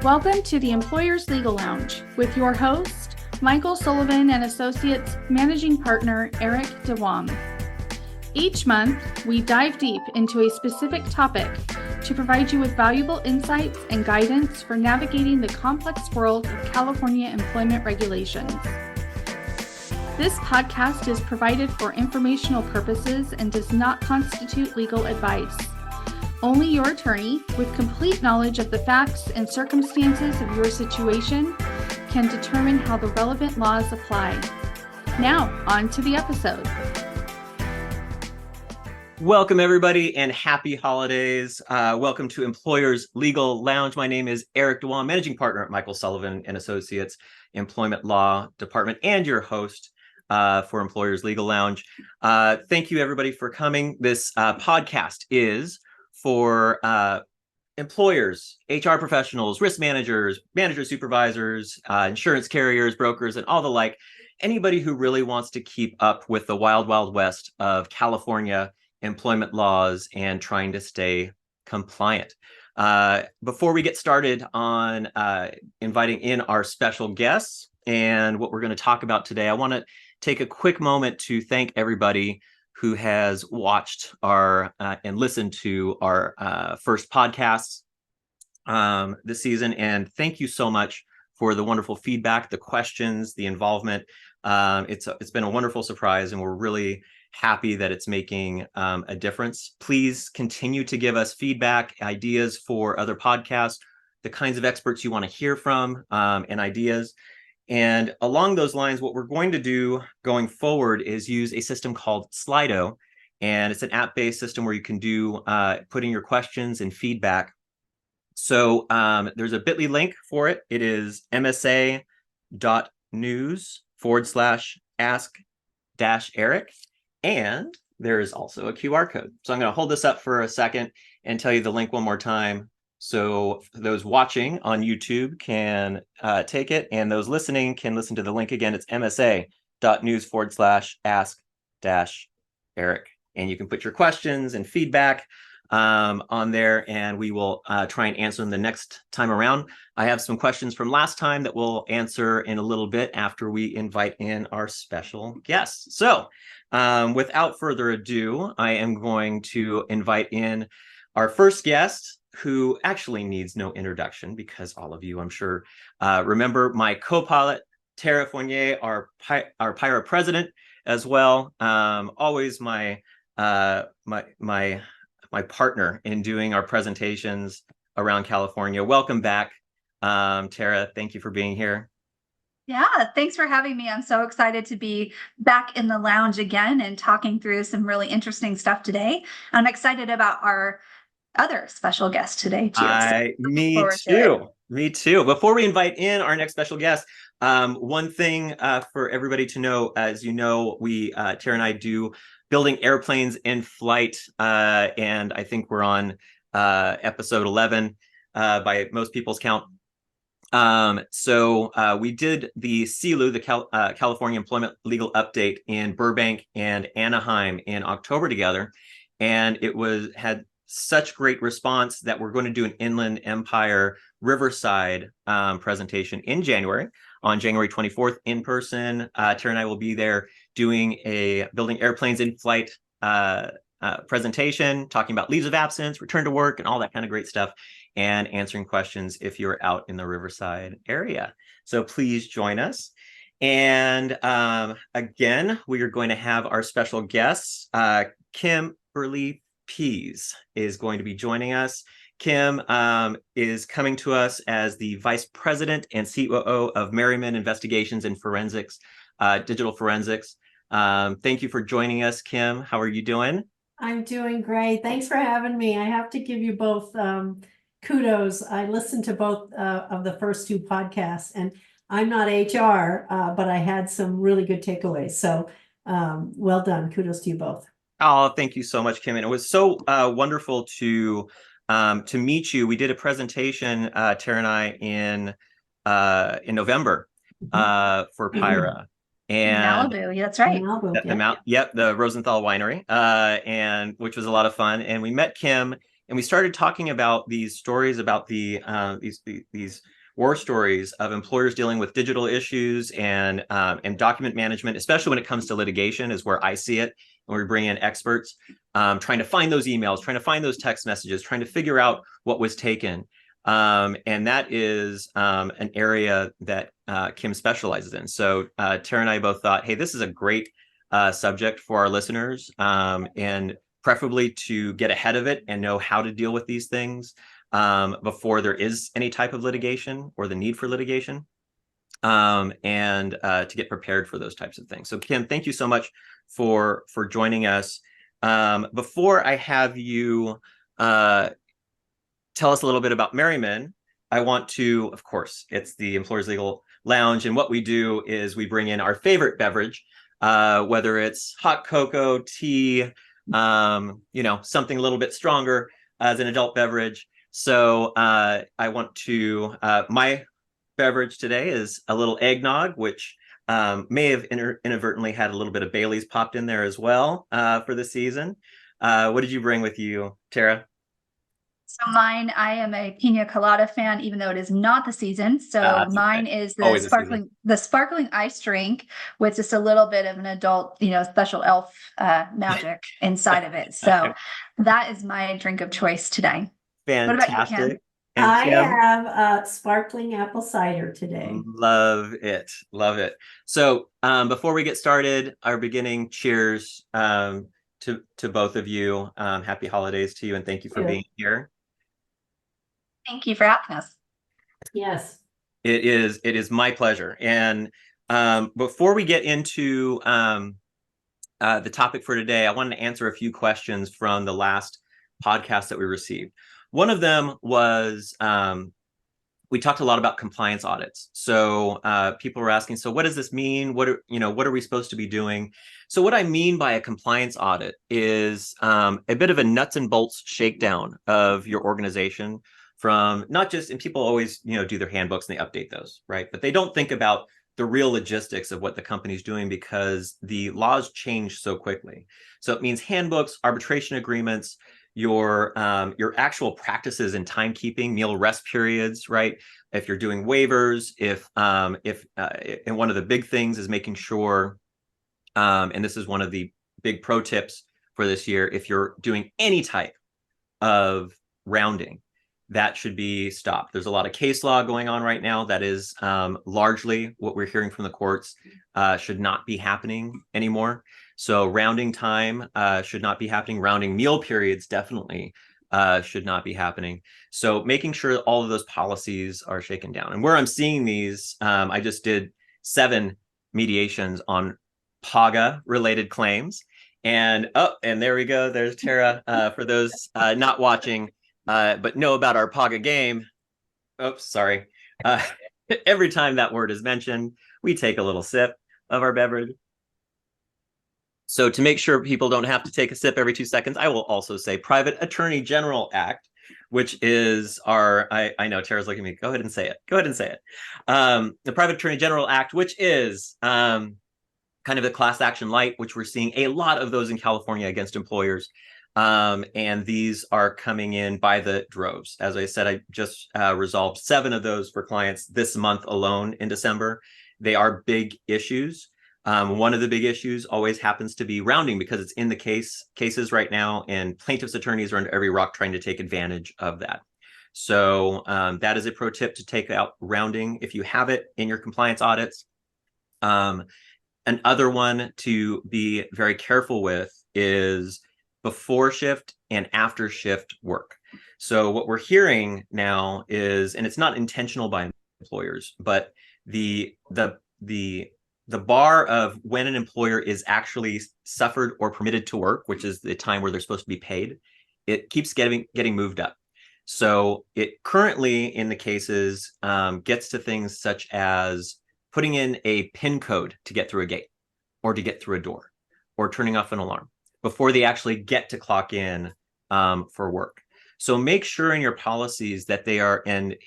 Welcome to the Employers Legal Lounge with your host, Michael Sullivan Associates Managing Partner Eric DeWong. Each month, we dive deep into a specific topic to provide you with valuable insights and guidance for navigating the complex world of California employment regulations. This podcast is provided for informational purposes and does not constitute legal advice. Only your attorney, with complete knowledge of the facts and circumstances of your situation, can determine how the relevant laws apply. Now, on to the episode. Welcome, everybody, and happy holidays. Welcome to Employers Legal Lounge. My name is Eric DeWong, Managing Partner at Michael Sullivan Associates Employment Law Department, and your host for Employers Legal Lounge. Thank you, everybody, for coming. This podcast is for employers, HR professionals, risk managers, manager supervisors, insurance carriers, brokers, and all the like. Anybody who really wants to keep up with the wild, wild west of California employment laws and trying to stay compliant. Before we get started on inviting in our special guests and what we're going to talk about today, I want to take a quick moment to thank everybody who has watched our and listened to our first podcasts this season. And thank you so much for the wonderful feedback, the questions, the involvement. It's been a wonderful surprise, and we're really happy that it's making a difference. Please continue to give us feedback, ideas for other podcasts, the kinds of experts you want to hear from, and ideas. And along those lines, what we're going to do going forward is use a system called Slido. And it's an app-based system where you can do putting your questions and feedback. So there's a bit.ly link for it. It is msa.news/ask-eric. And there is also a QR code. So I'm going to hold this up for a second and tell you the link one more time. So those watching on YouTube can take it, and those listening can listen to the link again. It's msa.news/ask-eric. And you can put your questions and feedback on there, and we will try and answer them the next time around. I have some questions from last time that we'll answer in a little bit after we invite in our special guests. So without further ado, I am going to invite in our first guest, who actually needs no introduction because all of you, I'm sure, remember my co-pilot, Tara Fournier, our PIRA president as well. Always my partner in doing our presentations around California. Welcome back, Tara. Thank you for being here. Yeah, thanks for having me. I'm so excited to be back in the lounge again and talking through some really interesting stuff today. I'm excited about our other special guest today too. Me too. Before we invite in our next special guest, one thing for everybody to know, as you know, we Tara and I do building airplanes in flight, and I think we're on episode 11 by most people's count. So we did the CELU, the California Employment Legal Update, in Burbank and Anaheim in October together, and it had such great response that we're going to do an Inland Empire Riverside presentation in January, on January 24th in person. Tara and I will be there doing a building airplanes in flight presentation, talking about leaves of absence, return to work, and all that kind of great stuff, and answering questions if you're out in the Riverside area. So please join us. And again, we are going to have our special guests. Kimberly Pease is going to be joining us. Kim is coming to us as the Vice President and COO of Maryman Investigations and Forensics, Digital Forensics. Thank you for joining us, Kim. How are you doing? I'm doing great. Thanks for having me. I have to give you both kudos. I listened to both of the first two podcasts, and I'm not HR, but I had some really good takeaways. So well done. Kudos to you both. Oh, thank you so much, Kim. And it was so wonderful to meet you. We did a presentation, Tara and I, in November for PIRA. And Malibu, yeah, that's right. The Rosenthal Winery, and which was a lot of fun. And we met Kim, and we started talking about these stories about these war stories of employers dealing with digital issues and document management, especially when it comes to litigation, is where I see it. When we bring in experts, trying to find those emails, trying to find those text messages, trying to figure out what was taken. And that is an area that Kim specializes in. So Tara and I both thought, hey, this is a great subject for our listeners, and preferably to get ahead of it and know how to deal with these things before there is any type of litigation or the need for litigation, and to get prepared for those types of things. So Kim, thank you so much for joining us. Before I have you tell us a little bit about Maryman, I want to, of course, it's the Employers Legal Lounge, and what we do is we bring in our favorite beverage, whether it's hot cocoa, tea, something a little bit stronger as an adult beverage. So I want to, my beverage today is a little eggnog, which may have inadvertently had a little bit of Bailey's popped in there as well for the season. What did you bring with you, Tara? So mine, I am a pina colada fan, even though it is not the season. So mine is the sparkling ice drink with just a little bit of an adult, special elf magic inside of it. So that is my drink of choice today. Fantastic. What about you, Kim? I have sparkling apple cider today. Love it. Love it. So before we get started, our beginning cheers to both of you. Happy holidays to you, and thank you for being here. Thank you for having us. Yes. It is my pleasure. And before we get into the topic for today, I wanted to answer a few questions from the last podcast that we received. One of them was, we talked a lot about compliance audits. So people were asking, so what does this mean? What are we supposed to be doing? So what I mean by a compliance audit is a bit of a nuts and bolts shakedown of your organization, from not just, and people always, do their handbooks and they update those, right? But they don't think about the real logistics of what the company's doing because the laws change so quickly. So it means handbooks, arbitration agreements, your actual practices in timekeeping, meal rest periods, right? If you're doing waivers, and one of the big things is making sure, and this is one of the big pro tips for this year, if you're doing any type of rounding, that should be stopped. There's a lot of case law going on right now that is largely what we're hearing from the courts should not be happening anymore. So rounding time should not be happening. Rounding meal periods definitely should not be happening. So making sure all of those policies are shaken down. And where I'm seeing these, I just did 7 mediations on PAGA related claims. And there we go. There's Tara. For those not watching, but know about our PAGA game. Oops, sorry. Every time that word is mentioned, we take a little sip of our beverage. So to make sure people don't have to take a sip every 2 seconds, I will also say Private Attorney General Act, which is our, I know Tara's looking at me. Go ahead and say it. Go ahead and say it. The Private Attorney General Act, which is kind of a class action light, which we're seeing a lot of those in California against employers. And these are coming in by the droves. As I said, I just resolved 7 of those for clients this month alone in December. They are big issues. One of the big issues always happens to be rounding because it's in the cases right now, and plaintiffs' attorneys are under every rock trying to take advantage of that. So that is a pro tip, to take out rounding if you have it in your compliance audits. Another one to be very careful with is before shift and after shift work. So what we're hearing now is, and it's not intentional by employers, but the bar of when an employer is actually suffered or permitted to work, which is the time where they're supposed to be paid, it keeps getting moved up. So it currently in the cases gets to things such as putting in a PIN code to get through a gate or to get through a door, or turning off an alarm before they actually get to clock in for work. So make sure in your policies that they are in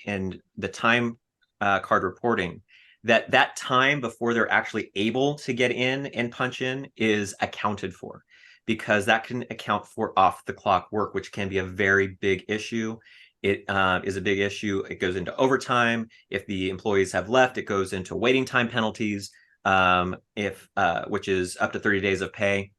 the time card reporting, that time before they're actually able to get in and punch in is accounted for, because that can account for off the clock work, which can be a very big issue It is a big issue. It goes into overtime. If the employees have left, it goes into waiting time penalties, which is up to 30 days of pay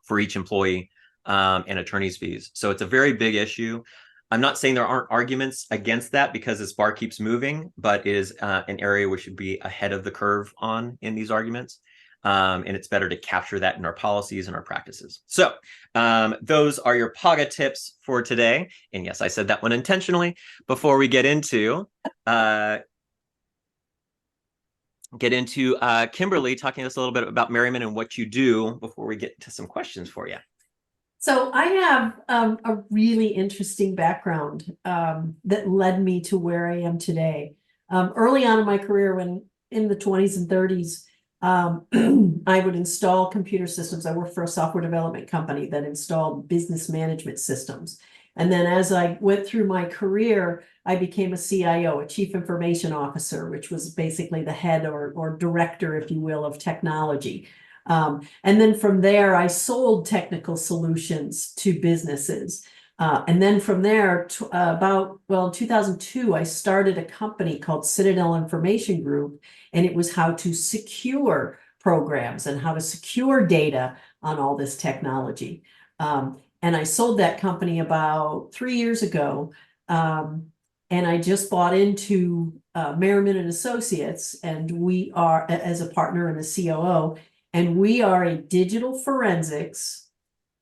for each employee, and attorney's fees. So it's a very big issue. I'm not saying there aren't arguments against that because this bar keeps moving, but it is an area we should be ahead of the curve on in these arguments. And it's better to capture that in our policies and our practices. So those are your PAGA tips for today. And yes, I said that one intentionally. Before we get into Kimberly talking to us a little bit about Maryman and what you do before we get to some questions for you. So I have a really interesting background that led me to where I am today. Early on in my career, when in the 20s and 30s, I would install computer systems. I worked for a software development company that installed business management systems. And then as I went through my career, I became a CIO, a Chief Information Officer, which was basically the head or director, if you will, of technology. And then from there, I sold technical solutions to businesses. And then from there, in 2002, I started a company called Citadel Information Group, and it was how to secure programs and how to secure data on all this technology. And I sold that company about 3 years ago. And I just bought into Maryman Associates, and we are, as a partner and a COO, and we are a digital forensics,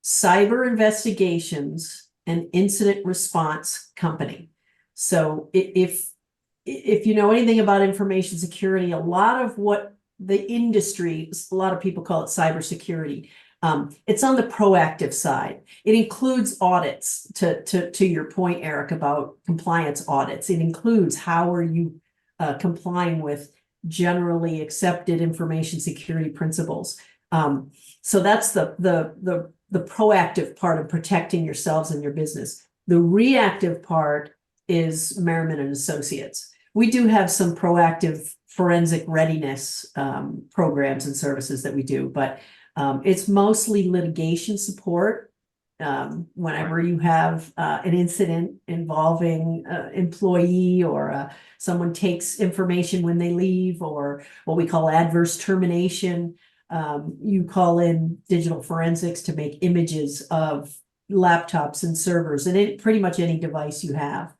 cyber investigations, and incident response company. So if you know anything about information security, a lot of what the industry, a lot of people call it cybersecurity. It's on the proactive side. It includes audits, to your point, Eric, about compliance audits. It includes how are you complying with generally accepted information security principles. So that's the proactive part of protecting yourselves and your business. The reactive part is Maryman and Associates. We do have some proactive forensic readiness programs and services that we do, but it's mostly litigation support. Whenever you have an incident involving employee or someone takes information when they leave, or what we call adverse termination, you call in digital forensics to make images of laptops and servers and pretty much any device you have.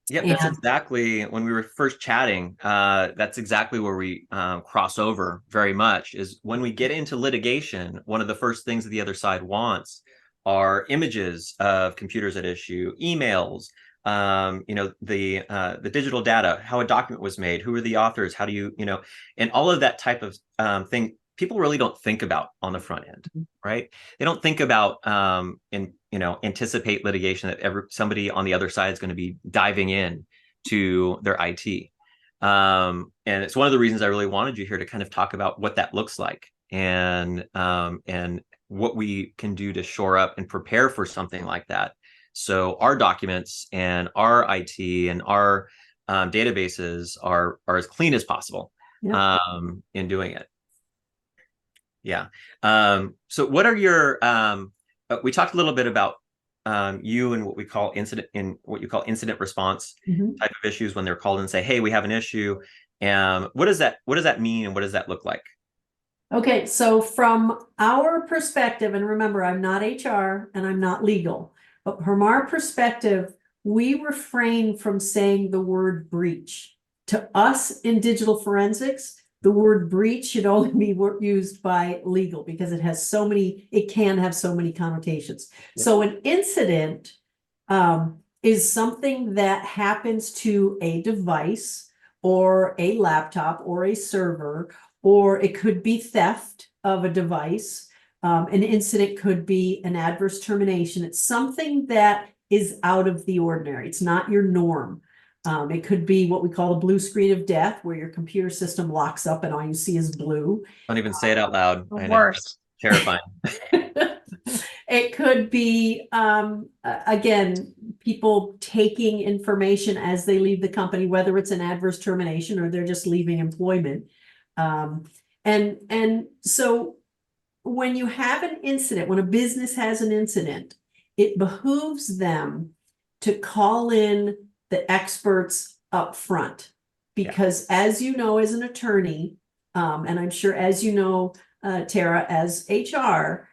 Yeah, that's exactly when we were first chatting. That's exactly where we cross over very much, is when we get into litigation, one of the first things that the other side wants are images of computers at issue, emails, the digital data, how a document was made, who are the authors, how do you, and all of that type of thing. People really don't think about on the front end, right? They don't think about anticipate litigation, that somebody on the other side is going to be diving in to their IT. And it's one of the reasons I really wanted you here to kind of talk about what that looks like and what we can do to shore up and prepare for something like that. So our documents and our IT and our databases are as clean as possible in doing it. Yeah. So what are your, we talked a little bit about you and what you call incident response type of issues when they're called and say, hey, we have an issue. What does that mean? And what does that look like? Okay. So from our perspective, and remember, I'm not HR and I'm not legal, but from our perspective, we refrain from saying the word breach. To us in digital forensics, the word breach should only be used by legal because it can have so many connotations. Yep. So an incident is something that happens to a device or a laptop or a server, or it could be theft of a device. An incident could be an adverse termination. It's something that is out of the ordinary. It's not your norm. It could be what we call a blue screen of death, where your computer system locks up and all you see is blue. Don't even say it out loud. The worst. Terrifying. It could be, again, people taking information as they leave the company, whether it's an adverse termination or they're just leaving employment. And so when you have an incident, when a business has an incident, it behooves them to call in the experts up front. Because as you know, as an attorney, and I'm sure as you know, Tara, as HR,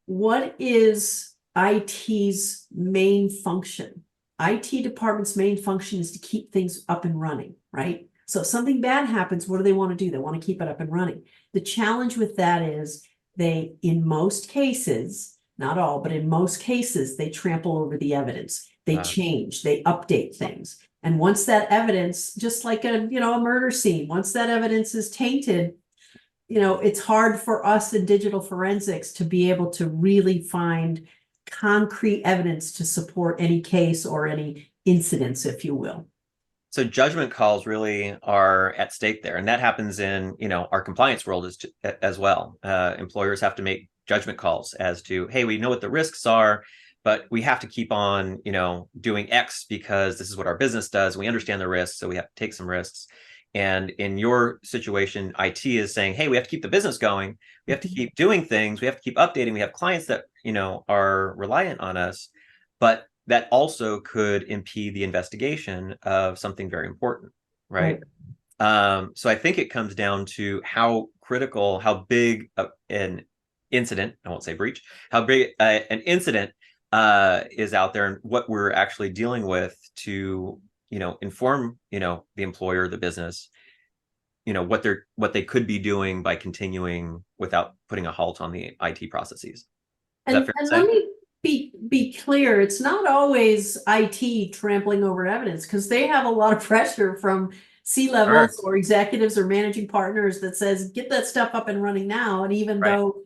what is IT's main function? IT department's main function is to keep things up and running, right? So if something bad happens, what do they want to do? They want to keep it up and running. The challenge with that is they, in most cases, not all, but in most cases, they trample over the evidence. They change, they update things. And once that evidence, just like a murder scene, once that evidence is tainted, it's hard for us in digital forensics to be able to really find concrete evidence to support any case or any incidents, if you will. So judgment calls really are at stake there. And that happens in, our compliance world as well. Employers have to make judgment calls as to, hey, we know what the risks are, but we have to keep on, doing X because this is what our business does. We understand the risks, so we have to take some risks. And in your situation, IT is saying, hey, we have to keep the business going. We have to keep doing things. We have to keep updating. We have clients that, are reliant on us. But that also could impede the investigation of something very important, right? So I think it comes down to how critical, how big an incident, I won't say breach, how big an incident is out there and what we're actually dealing with to, inform, the employer, the business, what they could be doing by continuing without putting a halt on the IT processes. And let me be clear, it's not always IT trampling over evidence, because they have a lot of pressure from C-levels or executives or managing partners that says, get that stuff up and running now. And even though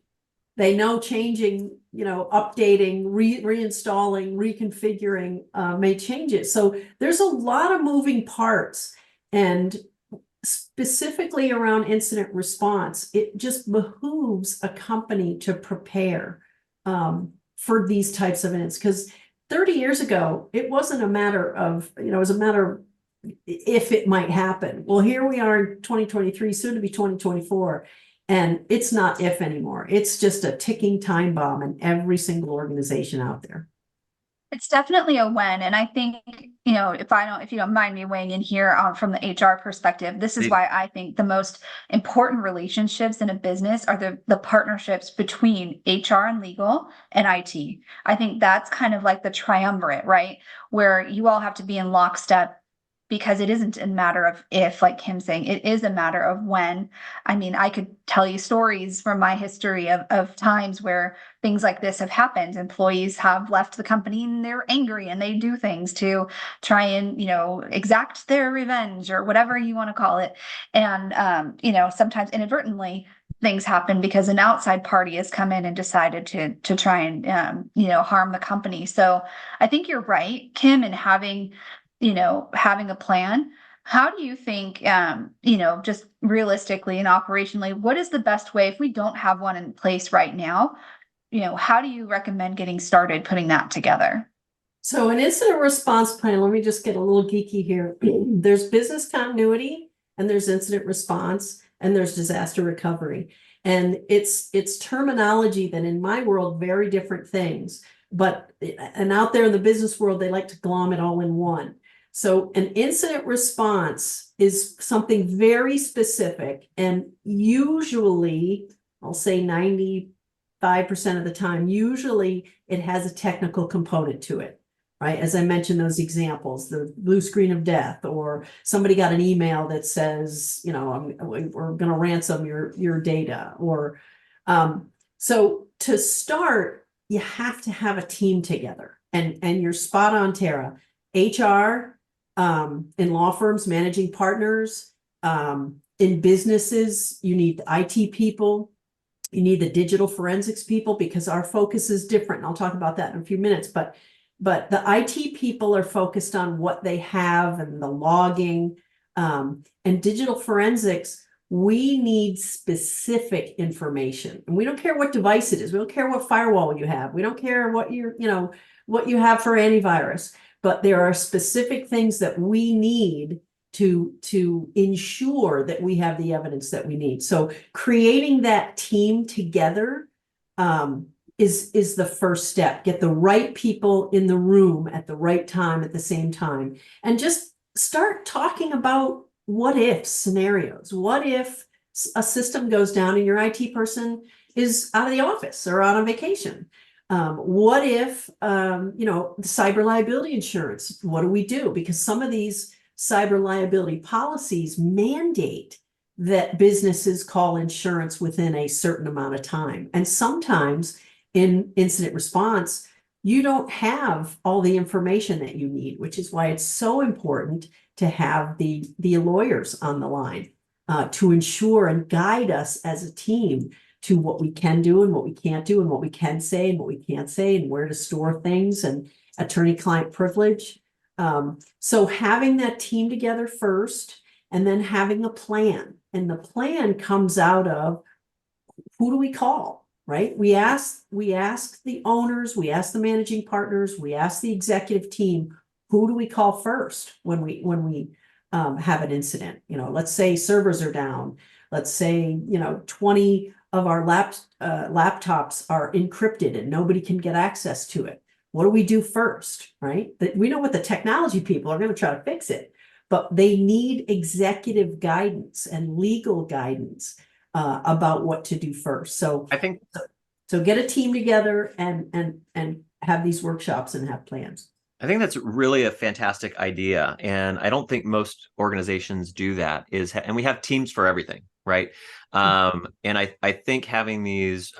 they know changing, updating, reinstalling, reconfiguring may change it. So there's a lot of moving parts. And specifically around incident response, it just behooves a company to prepare for these types of events. Because 30 years ago, it wasn't a matter of, it was a matter of if it might happen. Well, here we are in 2023, soon to be 2024. And it's not if anymore. It's just a ticking time bomb in every single organization out there. It's definitely a when. And I think, if you don't mind me weighing in here from the HR perspective, this is why I think the most important relationships in a business are the partnerships between HR and legal and IT. I think that's kind of like the triumvirate, right? Where you all have to be in lockstep, because it isn't a matter of if, like Kim's saying, it is a matter of when. I mean, I could tell you stories from my history of times where things like this have happened. Employees have left the company and they're angry and they do things to try and, exact their revenge or whatever you want to call it. And, sometimes inadvertently things happen because an outside party has come in and decided to try and, harm the company. So I think you're right, Kim, in having a plan. How do you think, just realistically and operationally, what is the best way if we don't have one in place right now? How do you recommend getting started putting that together? So an incident response plan, let me just get a little geeky here. There's business continuity and there's incident response and there's disaster recovery. And it's terminology that in my world, very different things. And out there in the business world, they like to glom it all in one. So an incident response is something very specific, and usually, I'll say 95% of the time, usually it has a technical component to it, right? As I mentioned, those examples, the blue screen of death, or somebody got an email that says, we're going to ransom your data, or so to start, you have to have a team together, and you're spot on, Tara. HR, in law firms, managing partners, in businesses, you need the IT people, you need the digital forensics people, because our focus is different. And I'll talk about that in a few minutes, but the IT people are focused on what they have and the logging, and digital forensics, we need specific information. And we don't care what device it is. We don't care what firewall you have. We don't care what what you have for antivirus. But there are specific things that we need to ensure that we have the evidence that we need. So creating that team together is the first step. Get the right people in the room at the right time at the same time, and just start talking about what if scenarios. What if a system goes down and your IT person is out of the office or on vacation? What if, the cyber liability insurance, what do we do? Because some of these cyber liability policies mandate that businesses call insurance within a certain amount of time. And sometimes in incident response, you don't have all the information that you need, which is why it's so important to have the lawyers on the line to ensure and guide us as a team to what we can do and what we can't do and what we can say and what we can't say and where to store things and attorney-client privilege. So having that team together first, and then having a plan. And the plan comes out of, who do we call, right? We ask the owners, we ask the managing partners, we ask the executive team, who do we call first when we have an incident? Let's say servers are down. Let's say, 20 of our laptops are encrypted and nobody can get access to it. What do we do first, right? We know what the technology people are going to try to fix it, but they need executive guidance and legal guidance about what to do first. So I think so get a team together and have these workshops and have plans. I think that's really a fantastic idea, and I don't think most organizations do that. And we have teams for everything, right? And I think having these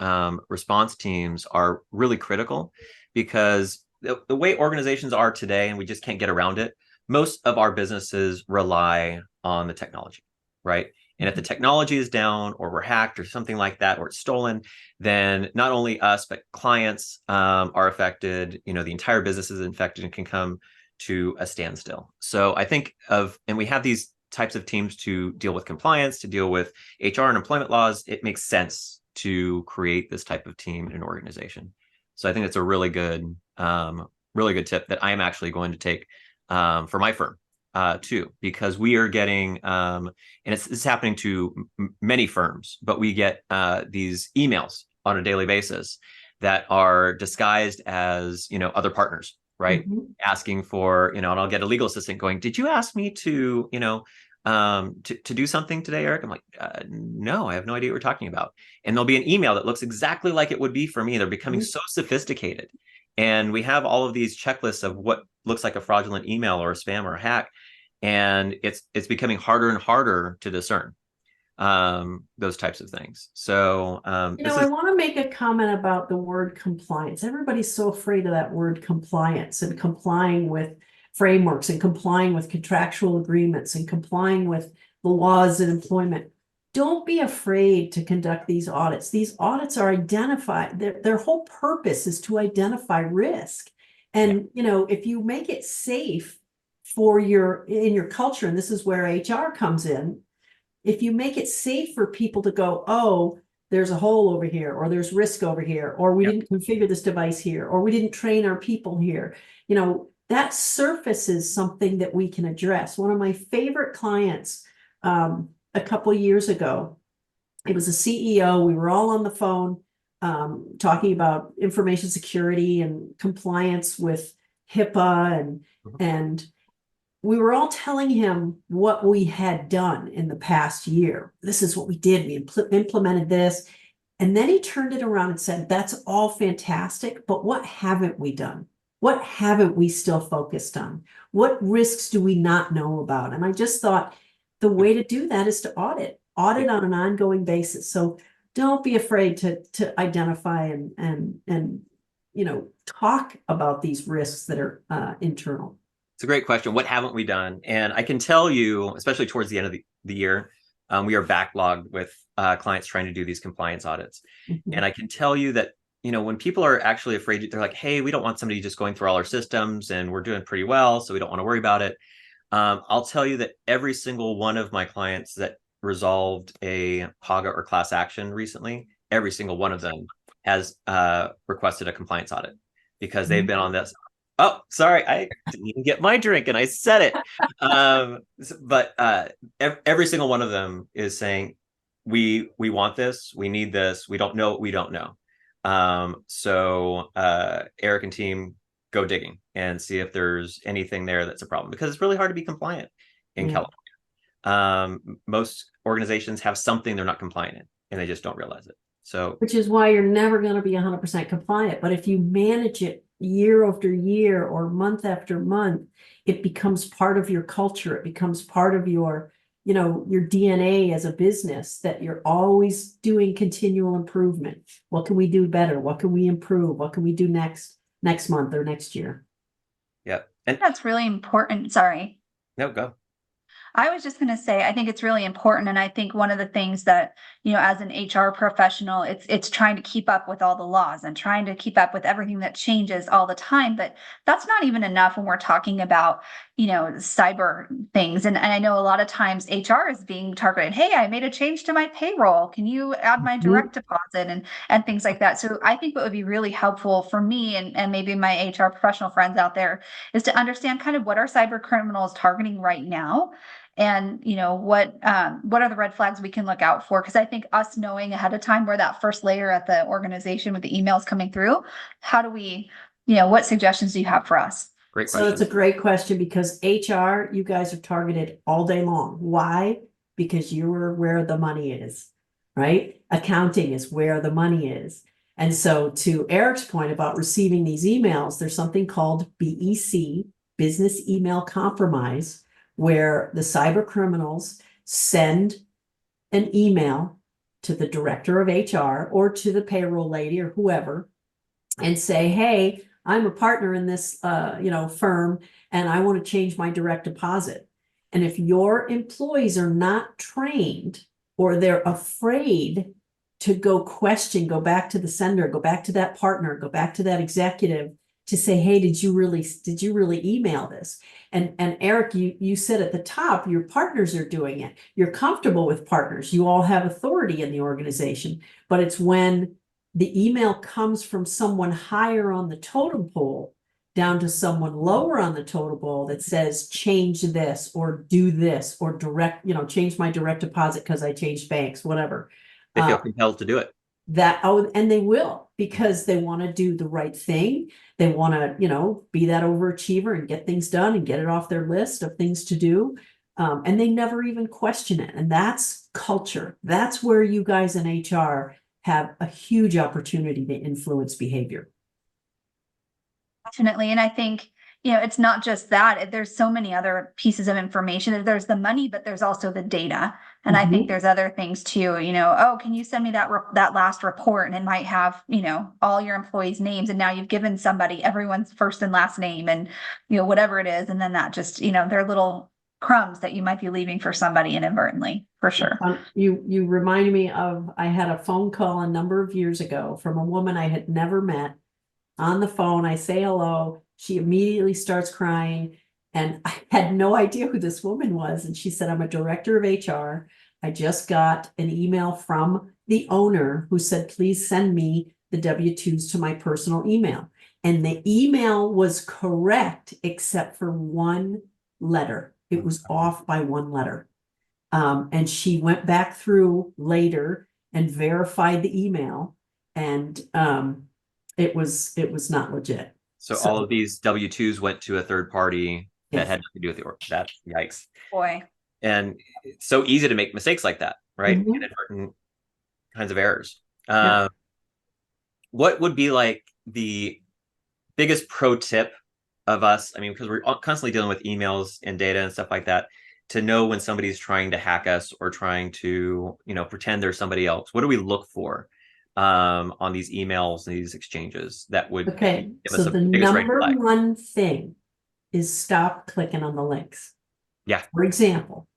response teams are really critical, because the way organizations are today, and we just can't get around it, most of our businesses rely on the technology, right? And if the technology is down, or we're hacked or something like that, or it's stolen, then not only us, but clients are affected. The entire business is infected and can come to a standstill. So I think and we have these types of teams to deal with compliance, to deal with HR and employment laws. It makes sense to create this type of team in an organization. So I think it's a really good tip that I am actually going to take for my firm too, because we are getting, and it's happening to many firms, but we get these emails on a daily basis that are disguised as, other partners, right? Mm-hmm. Asking for, and I'll get a legal assistant going, did you ask me to, to do something today, Eric? I'm like, no, I have no idea what we're talking about. And there'll be an email that looks exactly like it would be for me. They're becoming so sophisticated. And we have all of these checklists of what looks like a fraudulent email or a spam or a hack. And it's becoming harder and harder to discern those types of things. So, I want to make a comment about the word compliance. Everybody's so afraid of that word compliance, and complying with frameworks, and complying with contractual agreements, and complying with the laws in employment. Don't be afraid to conduct these audits. These audits are identified. Their whole purpose is to identify risk. And, if you make it safe in your culture, and this is where HR comes in, if you make it safe for people to go, oh, there's a hole over here, or there's risk over here, or we didn't configure this device here, or we didn't train our people here, that surfaces something that we can address. One of my favorite clients a couple of years ago, it was a CEO. We were all on the phone talking about information security and compliance with HIPAA, and we were all telling him what we had done in the past year. This is what we did. We implemented this. And then he turned it around and said, that's all fantastic, but what haven't we done? What haven't we still focused on? What risks do we not know about? And I just thought the way to do that is to audit on an ongoing basis. So don't be afraid to identify and talk about these risks that are internal. It's a great question. What haven't we done? And I can tell you, especially towards the end of the year, we are backlogged with clients trying to do these compliance audits. Mm-hmm. And I can tell you that, when people are actually afraid, they're like, hey, we don't want somebody just going through all our systems, and we're doing pretty well, so we don't want to worry about it. I'll tell you that every single one of my clients that resolved a PAGA or class action recently, every single one of them has requested a compliance audit, because they've been on this. Oh, sorry, I didn't even get my drink and I said it. But every single one of them is saying, we want this, we need this, we don't know what we don't know. So Eric and team, go digging and see if there's anything there that's a problem, because it's really hard to be compliant in California. Most organizations have something they're not compliant in, and they just don't realize it. So, which is why you're never going to be 100% compliant. But if you manage it year after year or month after month, it becomes part of your culture. It becomes part of your, your DNA as a business, that you're always doing continual improvement. What can we do better? What can we improve? What can we do next month or next year? yeah. And That's really important. Sorry. no, go. I was just going to say, I think it's really important. And I think one of the things that, as an HR professional, it's trying to keep up with all the laws and trying to keep up with everything that changes all the time. But that's not even enough when we're talking about, cyber things. And I know a lot of times HR is being targeted. Hey, I made a change to my payroll. Can you add my direct deposit and things like that? So I think what would be really helpful for me and maybe my HR professional friends out there is to understand kind of what our cyber criminals targeting right now. And what are the red flags we can look out for? Because I think us knowing ahead of time where that first layer at the organization with the emails coming through, how do we, what suggestions do you have for us? Great question. So it's a great question, because HR, you guys are targeted all day long. Why? Because you're where the money is, right? Accounting is where the money is. And so to Eric's point about receiving these emails, there's something called BEC, Business Email Compromise, where the cyber criminals send an email to the director of HR or to the payroll lady or whoever and say, hey, I'm a partner in this firm, and I want to change my direct deposit. And if your employees are not trained, or they're afraid to go back to the sender, go back to that partner, go back to that executive to say, hey, did you really email this? And Eric, you said at the top, your partners are doing it. You're comfortable with partners. You all have authority in the organization, but it's when the email comes from someone higher on the totem pole down to someone lower on the totem pole that says, change this or do this or change my direct deposit because I changed banks, whatever. They feel compelled to do it. And they will, because they want to do the right thing. They want to, be that overachiever and get things done and get it off their list of things to do. And they never even question it. And that's culture. That's where you guys in HR have a huge opportunity to influence behavior. Definitely. And I think, it's not just that. There's so many other pieces of information. There's the money, but there's also the data. And I think there's other things too, oh, can you send me that last report? And it might have, all your employees' names. And now you've given somebody everyone's first and last name and, whatever it is. And then that just, they're little crumbs that you might be leaving for somebody inadvertently, for sure. You remind me of, I had a phone call a number of years ago from a woman I had never met. On the phone, I say hello. She immediately starts crying, and I had no idea who this woman was. And she said, I'm a director of HR. I just got an email from the owner who said, please send me the W-2s to my personal email. And the email was correct, except for one letter. It was off by one letter. And she went back through later and verified the email, and it was not legit. So all of these W-2s went to a third party that had nothing to do with the org. That, yikes. Boy. And it's so easy to make mistakes like that, right? Inadvertent kinds of errors. What would be like the biggest pro tip of us? I mean, because we're constantly dealing with emails and data and stuff like that, to know when somebody's trying to hack us or trying to, pretend they're somebody else. What do we look for on these emails and these exchanges that would give us so the number one thing is stop clicking on the links. Yeah. For example,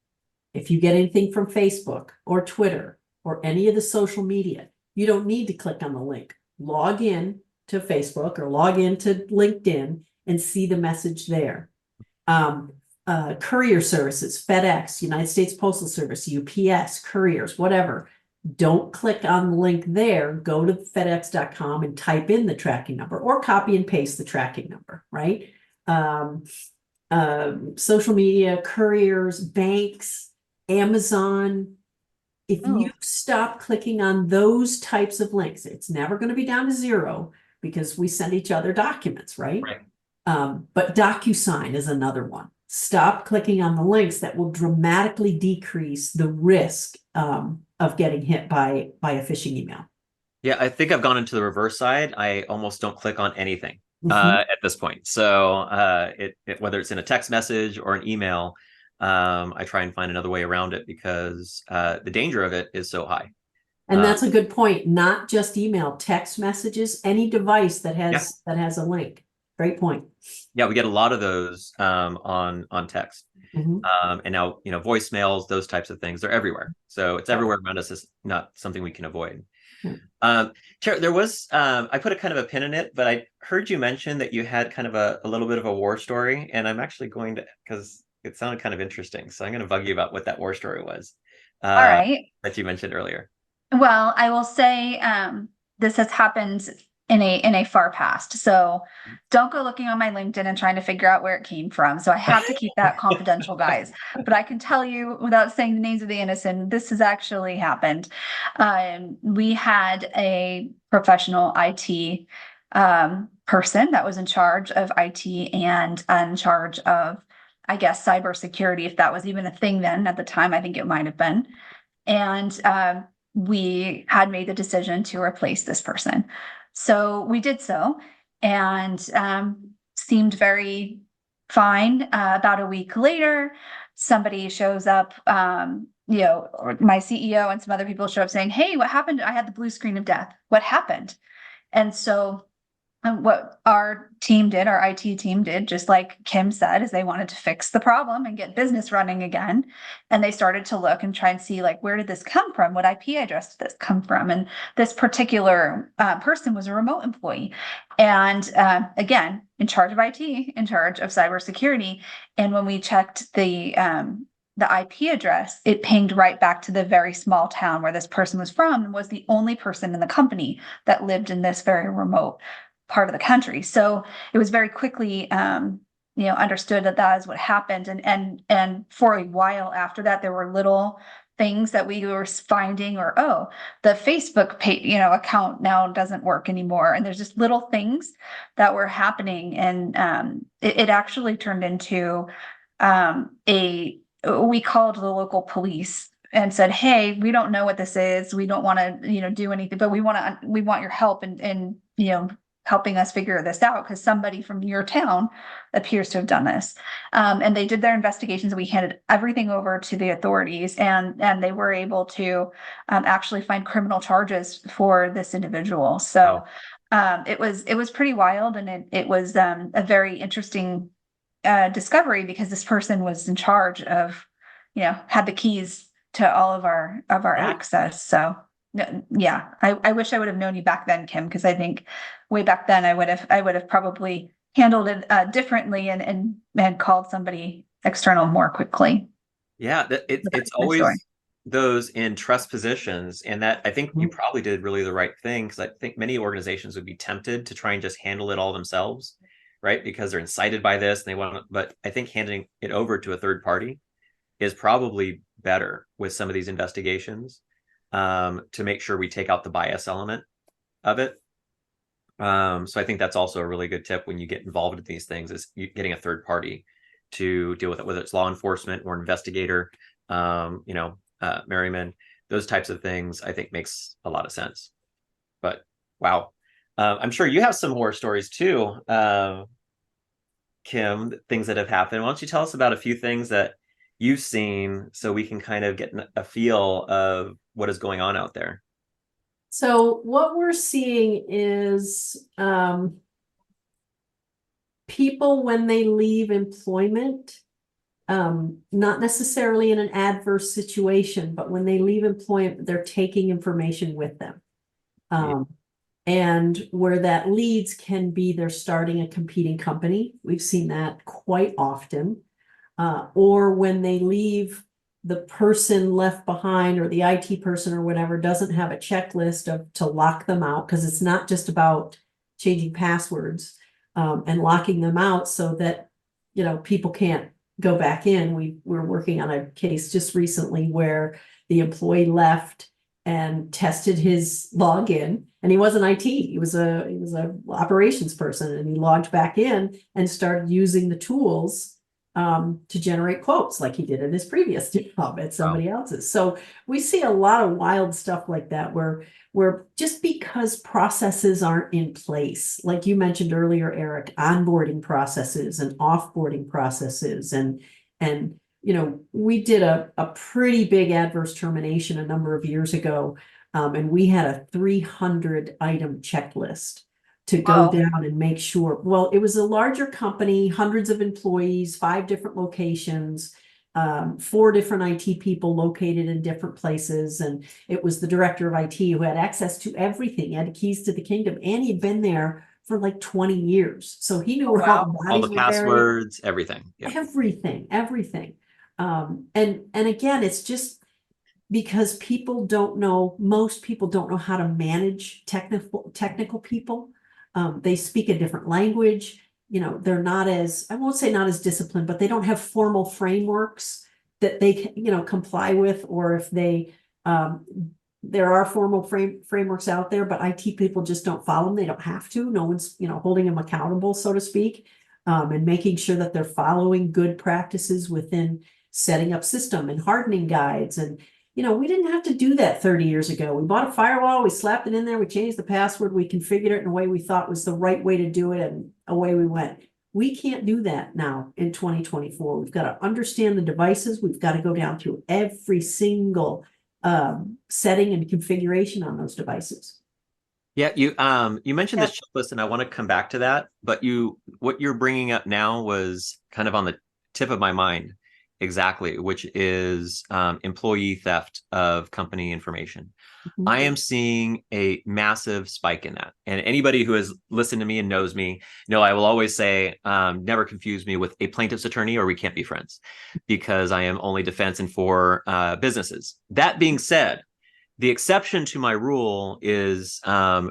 if you get anything from Facebook or Twitter or any of the social media, you don't need to click on the link. Log in to Facebook or log into LinkedIn and see the message there. Courier services, FedEx, United States Postal Service, UPS, couriers, whatever. Don't click on the link there. Go to FedEx.com and type in the tracking number, or copy and paste the tracking number, right? Social media, couriers, banks, Amazon, If Oh. you stop clicking on those types of links, it's never going to be down to zero because we send each other documents, right? Right. But DocuSign is another one. Stop clicking on the links that will dramatically decrease the risk of getting hit by a phishing email. Yeah, I think I've gone into the reverse side. I almost don't click on anything Mhm. at this point. So whether it's in a text message or an email, I try and find another way around it because the danger of it is so high. And that's a good point. Not just email, text messages, any device that has a link. Great point. Yeah, we get a lot of those on text. Mhm. And now, voicemails, those types of things, they're everywhere. So it's everywhere around us. It's not something we can avoid. Yeah. Tara, there was, I put a kind of a pin in it, but I heard you mention that you had kind of a little bit of a war story, and I'm actually going to, because it sounded kind of interesting. So I'm going to bug you about what that war story was All right. that you mentioned earlier. Well, I will say this has happened in a far past. So don't go looking on my LinkedIn and trying to figure out where it came from. So I have to keep that confidential, guys. But I can tell you without saying the names of the innocent, this has actually happened. We had a professional IT person that was in charge of IT and in charge of, I guess, cybersecurity, if that was even a thing then at the time. I think it might have been. And we had made the decision to replace this person. So we did so, and seemed very fine. About a week later, somebody shows up, or my CEO and some other people show up saying, "Hey, what happened? I had the blue screen of death. What happened?" And so what our team did, our IT team did, just like Kim said, is they wanted to fix the problem and get business running again. And they started to look and try and see, like, where did this come from? What IP address did this come from? And this particular person was a remote employee. And again, in charge of IT, in charge of cybersecurity. And when we checked the IP address, it pinged right back to the very small town where this person was from, and was the only person in the company that lived in this very remote part of the country. So it was very quickly understood that is what happened. And for a while after that, there were little things that we were finding, or the Facebook page, account now doesn't work anymore. And there's just little things that were happening. And it actually turned into we called the local police and said, "Hey, we don't know what this is. We don't want to, do anything, but we want your help in helping us figure this out, because somebody from your town appears to have done this." And they did their investigations. We handed everything over to the authorities, and they were able to actually find criminal charges for this individual. So it was pretty wild, and it was a very interesting discovery, because this person was in charge of, had the keys to all of our access. So yeah, I wish I would have known you back then, Kim, because I think way back then I would have probably handled it differently and called somebody external more quickly. Yeah, it's always those in trust positions, and that I think you probably did really the right thing, because I think many organizations would be tempted to try and just handle it all themselves, right? Because they're incited by this and they want to, but I think handing it over to a third party is probably better with some of these investigations, to make sure we take out the bias element of it. So I think that's also a really good tip when you get involved in these things, is getting a third party to deal with it, whether it's law enforcement or investigator, Maryman, those types of things, I think makes a lot of sense. But wow. I'm sure you have some horror stories too, Kim, things that have happened. Why don't you tell us about a few things that you've seen, so we can kind of get a feel of what is going on out there? So what we're seeing is people, when they leave employment, not necessarily in an adverse situation, but when they leave employment, they're taking information with them. And where that leads can be they're starting a competing company. We've seen that quite often. Or when they leave, the person left behind, or the IT person or whatever, doesn't have a checklist to lock them out, because it's not just about changing passwords and locking them out so that people can't go back in. We're working on a case just recently where the employee left and tested his login, and he wasn't IT. He was a operations person, and he logged back in and started using the tools to generate quotes like he did in his previous job at somebody else's. So we see a lot of wild stuff like that where just because processes aren't in place, like you mentioned earlier, Eric, onboarding processes and offboarding processes, and we did a pretty big adverse termination a number of years ago, and we had a 300 item checklist to go down and make sure. Well, it was a larger company, hundreds of employees, 5 different locations, 4 different IT people located in different places. And it was the director of IT who had access to everything. He had keys to the kingdom, and he'd been there for like 20 years. So he knew all the passwords, everything. Yep. Everything. And again, it's just because people don't know, most people don't know how to manage technical people. They speak a different language. They're not as, I won't say not as disciplined, but they don't have formal frameworks that they comply with, or if they, there are formal frameworks out there, but IT people just don't follow them. They don't have to. No one's, holding them accountable, so to speak, and making sure that they're following good practices within setting up system and hardening guides. And we didn't have to do that 30 years ago. We bought a firewall, we slapped it in there, we changed the password, we configured it in a way we thought was the right way to do it, and away we went. We can't do that now in 2024. We've got to understand the devices. We've got to go down through every single setting and configuration on those devices. Yeah, you mentioned this checklist, and I want to come back to that. But what you're bringing up now was kind of on the tip of my mind. Exactly, which is employee theft of company information. Mm-hmm. I am seeing a massive spike in that. And anybody who has listened to me and knows me, I will always say, never confuse me with a plaintiff's attorney, or we can't be friends, because I am only defense and for businesses. That being said, the exception to my rule is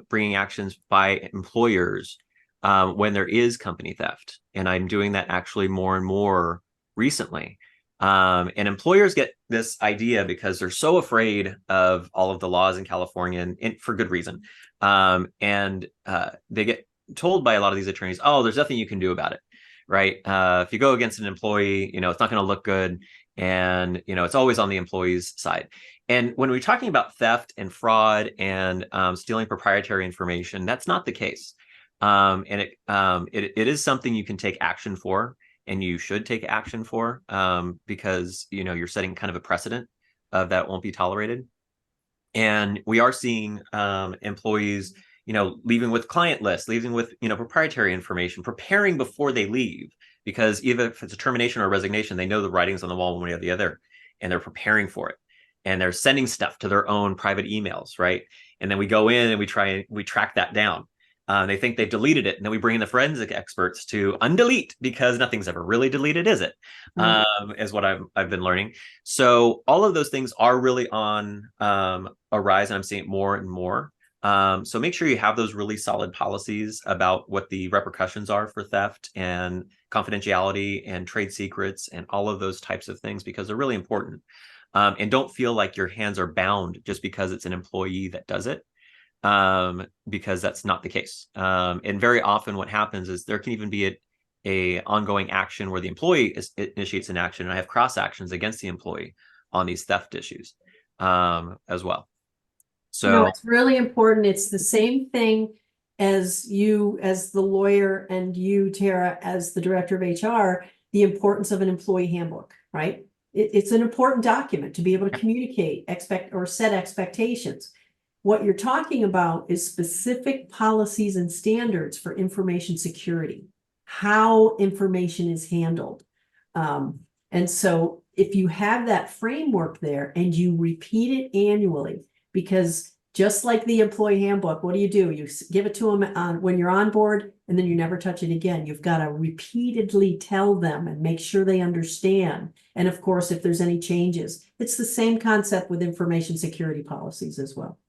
bringing actions by employers when there is company theft. And I'm doing that actually more and more recently. And employers get this idea because they're so afraid of all of the laws in California, and for good reason. And they get told by a lot of these attorneys, oh, there's nothing you can do about it, right? If you go against an employee, it's not going to look good. And, it's always on the employee's side. And when we're talking about theft and fraud and stealing proprietary information, that's not the case. And it is something you can take action for. And you should take action for, because you're setting kind of a precedent that won't be tolerated. And we are seeing employees, leaving with client lists, leaving with proprietary information, preparing before they leave, because even if it's a termination or a resignation, they know the writing's on the wall one way or the other, and they're preparing for it, and they're sending stuff to their own private emails, right? And then we go in and we track that down. They think they've deleted it, and then we bring in the forensic experts to undelete, because nothing's ever really deleted, is it? Is what I've been learning. So all of those things are really on a rise, and I'm seeing it more and more. So make sure you have those really solid policies about what the repercussions are for theft and confidentiality and trade secrets and all of those types of things, because they're really important. And don't feel like your hands are bound just because it's an employee that does it. Because that's not the case. And very often what happens is there can even be a ongoing action where the employee initiates an action, and I have cross actions against the employee on these theft issues as well. So it's really important. It's the same thing as you, as the lawyer, and you, Tara, as the director of HR, the importance of an employee handbook, right? It's an important document to be able to communicate, set expectations. What you're talking about is specific policies and standards for information security, how information is handled. And so if you have that framework there and you repeat it annually, because just like the employee handbook, what do? You give it to them when you're on board, and then you never touch it again. You've got to repeatedly tell them and make sure they understand. And of course, if there's any changes, it's the same concept with information security policies as well.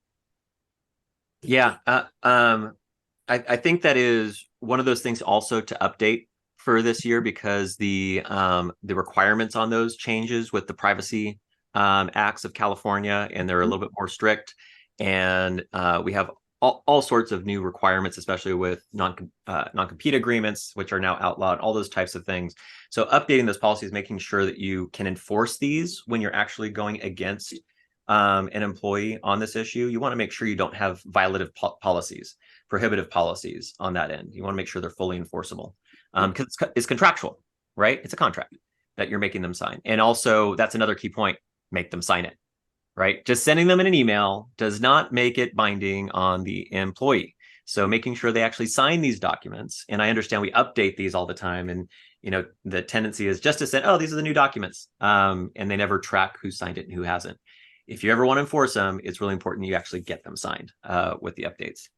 Yeah, I think that is one of those things also to update for this year because the requirements on those changes with the privacy acts of California, and they're a little bit more strict. And we have all sorts of new requirements, especially with non-compete agreements, which are now outlawed, all those types of things. So updating those policies, making sure that you can enforce these when you're actually going against an employee on this issue. You want to make sure you don't have violative policies, prohibitive policies on that end. You want to make sure they're fully enforceable because it's contractual, right? It's a contract that you're making them sign. And also, that's another key point, make them sign it. Right? Just sending them in an email does not make it binding on the employee. So making sure they actually sign these documents. And I understand we update these all the time. And, the tendency is just to say, oh, these are the new documents. And they never track who signed it and who hasn't. If you ever want to enforce them, it's really important you actually get them signed with the updates.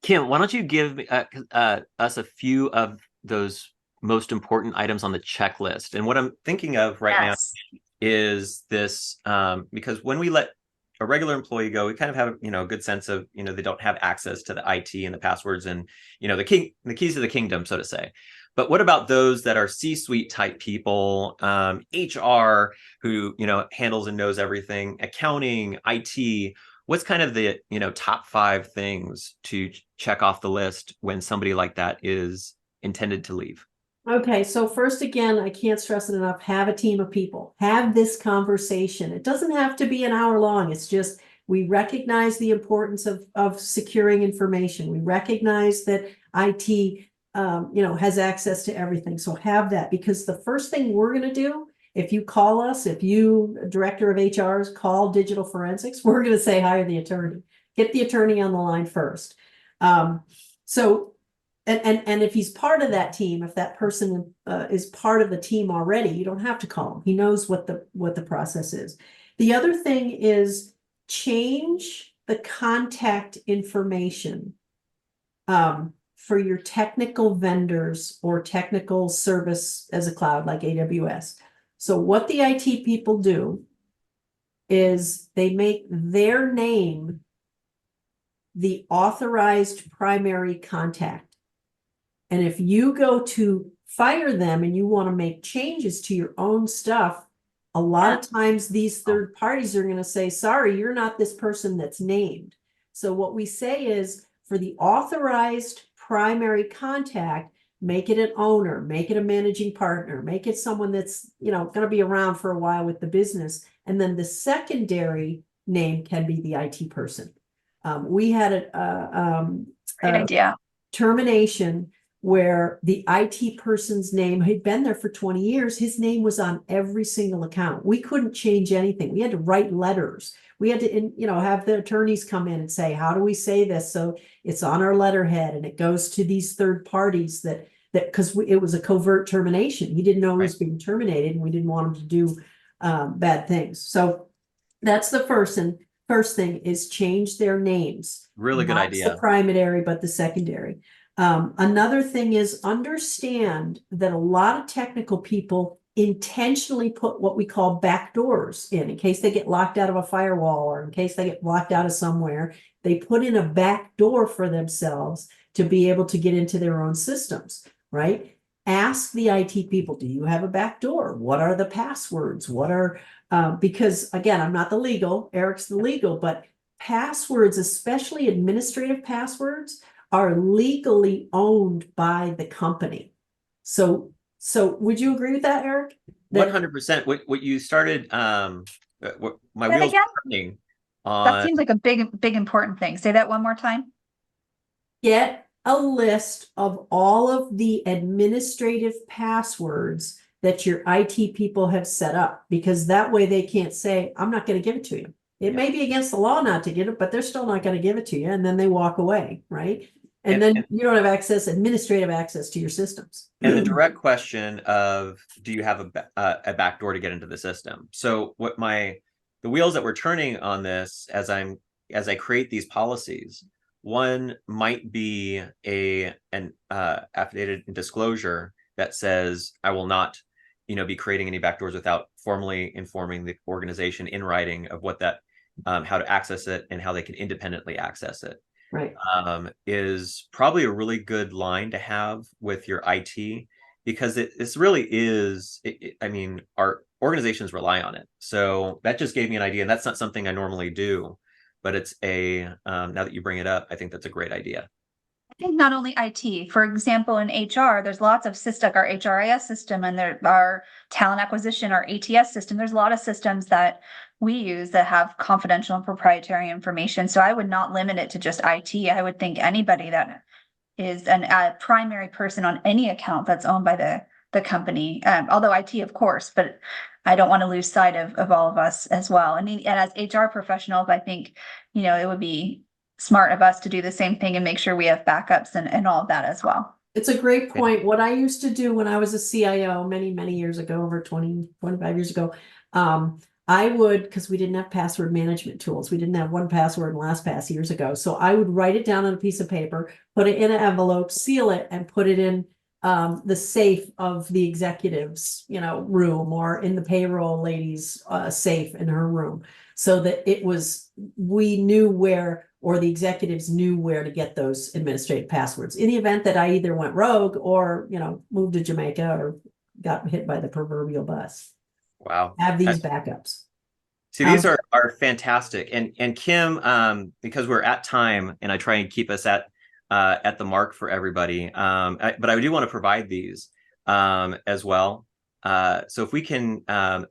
Kim, why don't you give us a few of those most important items on the checklist? And what I'm thinking of right now is this, because when we let a regular employee go, we kind of have, a good sense of, they don't have access to the IT and the passwords and, the keys to the kingdom, so to say. But what about those that are C-suite type people, HR, who, handles and knows everything, accounting, IT? What's kind of the, top 5 things to check off the list when somebody like that is intended to leave? Okay, so first, again, I can't stress it enough, have a team of people. Have this conversation. It doesn't have to be an hour long. It's just, we recognize the importance of securing information. We recognize that IT, has access to everything. So have that, because the first thing we're going to do, if you call us, if you, director of HRs, call digital forensics, we're going to say, hire the attorney. Get the attorney on the line first. And if he's part of that team, if that person is part of the team already, you don't have to call him. He knows what the process is. The other thing is change the contact information for your technical vendors or technical service as a cloud like AWS. So what the IT people do is they make their name the authorized primary contact. And if you go to fire them and you want to make changes to your own stuff, a lot of times these third parties are going to say, sorry, you're not this person that's named. So what we say is, for the authorized primary contact, make it an owner, make it a managing partner, make it someone that's, going to be around for a while with the business. And then the secondary name can be the IT person. We had great idea. Termination where the IT person's name had been there for 20 years. His name was on every single account. We couldn't change anything. We had to write letters. We had to, have the attorneys come in and say, how do we say this? So it's on our letterhead and it goes to these third parties that because it was a covert termination. He didn't know he was being terminated and we didn't want him to do bad things. So that's the first thing is change their names. Really good idea. Not the primary, but the secondary. Another thing is understand that a lot of technical people intentionally put what we call backdoors in case they get locked out of a firewall or in case they get locked out of somewhere. They put in a backdoor for themselves to be able to get into their own systems, right? Ask the IT people, do you have a backdoor? What are the passwords? What are, because again, I'm not the legal, Eric's the legal, but passwords, especially administrative passwords, are legally owned by the company. So would you agree with that, Eric? 100%. What you started, what my wheels turning on. That seems like a big important thing. Say that one more time. Get a list of all of the administrative passwords that your IT people have set up, because that way they can't say, I'm not going to give it to you. It may be against the law not to give it, but they're still not going to give it to you. And then they walk away, right? And then you don't have administrative access to your systems. And the direct question of, do you have a backdoor to get into the system? So what the wheels that we're turning on this as I create these policies, one might be an affidavit disclosure that says I will not, be creating any backdoors without formally informing the organization in writing of what that, how to access it and how they can independently access it. Right. is probably a really good line to have with your IT, because this really is, I mean, our organizations rely on it. So that just gave me an idea, and that's not something I normally do, but it's now that you bring it up, I think that's a great idea. I think not only IT, for example, in HR, there's lots of systems, like our HRIS system and our talent acquisition, our ATS system. There's a lot of systems that we use that have confidential and proprietary information. So I would not limit it to just IT. I would think anybody that is a primary person on any account that's owned by the company, although IT, of course, but I don't want to lose sight of all of us as well. And as HR professionals, I think, it would be smart of us to do the same thing and make sure we have backups and all of that as well. It's a great point. What I used to do when I was a CIO many, many years ago, over 20, 25 years ago, I would, because we didn't have password management tools. We didn't have 1Password and LastPass years ago. So I would write it down on a piece of paper, put it in an envelope, seal it, and put it in the safe of the executive's, room, or in the payroll lady's safe in her room, so that we knew where, or the executives knew where to get those administrative passwords in the event that I either went rogue or, moved to Jamaica or got hit by the proverbial bus. Wow. Have these backups. See, these are fantastic. And Kim, because we're at time and I try and keep us at the mark for everybody, but I do want to provide these as well. So if we can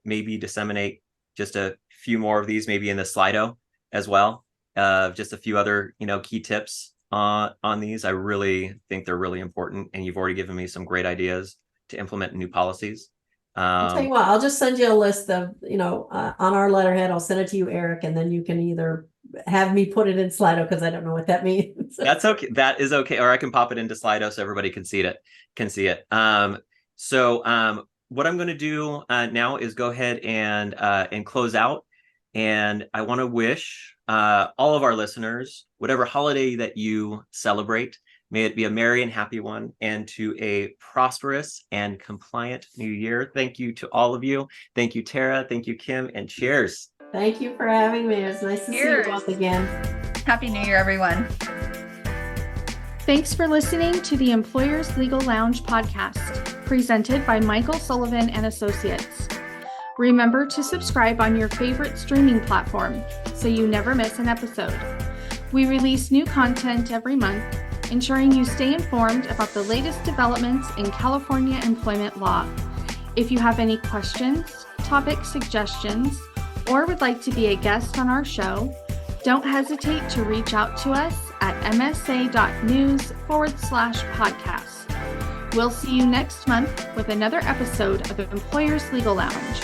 maybe disseminate just a few more of these, maybe in the Slido as well, just a few other, key tips on these. I really think they're really important, and you've already given me some great ideas to implement new policies. I'll tell you what, I'll just send you a list of, on our letterhead. I'll send it to you, Eric, and then you can either have me put it in Slido, because I don't know what that means. That's okay. That is okay. Or I can pop it into Slido so everybody can see it. So what I'm going to do now is go ahead and close out. And I want to wish all of our listeners, whatever holiday that you celebrate, may it be a merry and happy one, and to a prosperous and compliant new year. Thank you to all of you. Thank you, Tara. Thank you, Kim, and cheers. Thank you for having me. It's nice to see you both again. Happy New Year, everyone. Thanks for listening to the Employers Legal Lounge podcast, presented by Michael Sullivan and Associates. Remember to subscribe on your favorite streaming platform so you never miss an episode. We release new content every month, ensuring you stay informed about the latest developments in California employment law. If you have any questions, topic suggestions, or would like to be a guest on our show, don't hesitate to reach out to us at msa.news/podcast. We'll see you next month with another episode of Employers Legal Lounge.